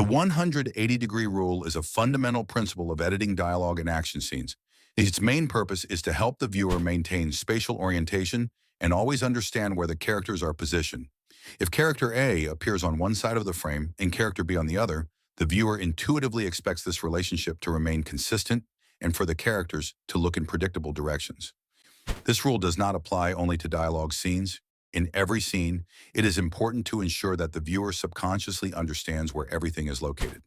The 180-degree rule is a fundamental principle of editing dialogue and action scenes. Its main purpose is to help the viewer maintain spatial orientation and always understand where the characters are positioned. If character A appears on one side of the frame and character B on the other, the viewer intuitively expects this relationship to remain consistent and for the characters to look in predictable directions. This rule does not apply only to dialogue scenes. In every scene, it is important to ensure that the viewer subconsciously understands where everything is located.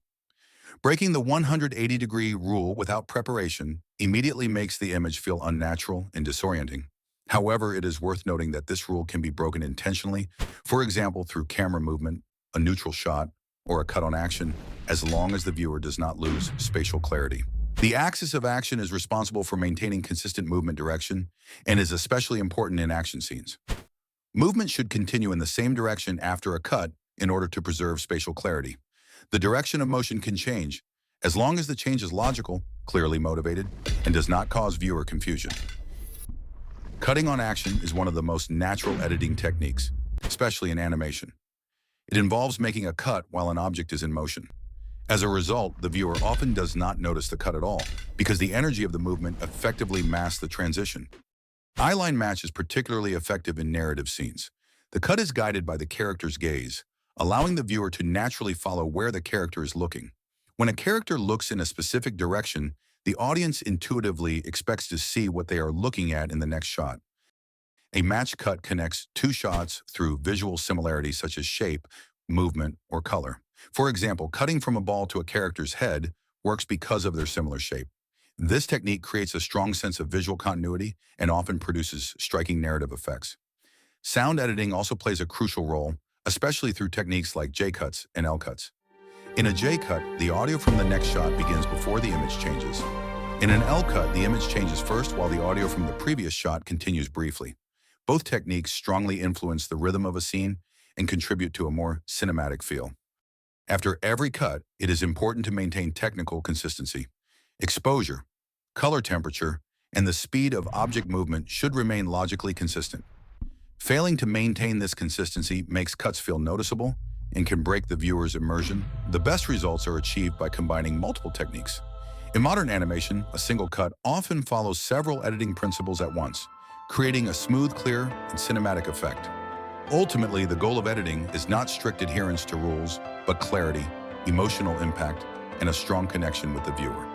Breaking the 180-degree rule without preparation immediately makes the image feel unnatural and disorienting. However, it is worth noting that this rule can be broken intentionally, for example, through camera movement, a neutral shot, or a cut on action, as long as the viewer does not lose spatial clarity. The axis of action is responsible for maintaining consistent movement direction and is especially important in action scenes. Movement should continue in the same direction after a cut in order to preserve spatial clarity. The direction of motion can change, as long as the change is logical, clearly motivated, and does not cause viewer confusion. Cutting on action is one of the most natural editing techniques, especially in animation. It involves making a cut while an object is in motion. As a result, the viewer often does not notice the cut at all, because the energy of the movement effectively masks the transition. Eyeline Match is particularly effective in narrative scenes. The cut is guided by the character's gaze, allowing the viewer to naturally follow where the character is looking. When a character looks in a specific direction, the audience intuitively expects to see what they are looking at in the next shot. A match cut connects two shots through visual similarities such as shape, movement, or color. For example, cutting from a ball to a character's head works because of their similar shape. This technique creates a strong sense of visual continuity and often produces striking narrative effects. Sound editing also plays a crucial role, especially through techniques like J-cuts and L-cuts. In a J-cut, the audio from the next shot begins before the image changes. In an L-cut, the image changes first while the audio from the previous shot continues briefly. Both techniques strongly influence the rhythm of a scene and contribute to a more cinematic feel. After every cut, it is important to maintain technical consistency. Exposure, color temperature, and the speed of object movement should remain logically consistent. Failing to maintain this consistency makes cuts feel noticeable and can break the viewer's immersion. The best results are achieved by combining multiple techniques. In modern animation, a single cut often follows several editing principles at once, creating a smooth, clear, and cinematic effect. Ultimately, the goal of editing is not strict adherence to rules, but clarity, emotional impact, and a strong connection with the viewer.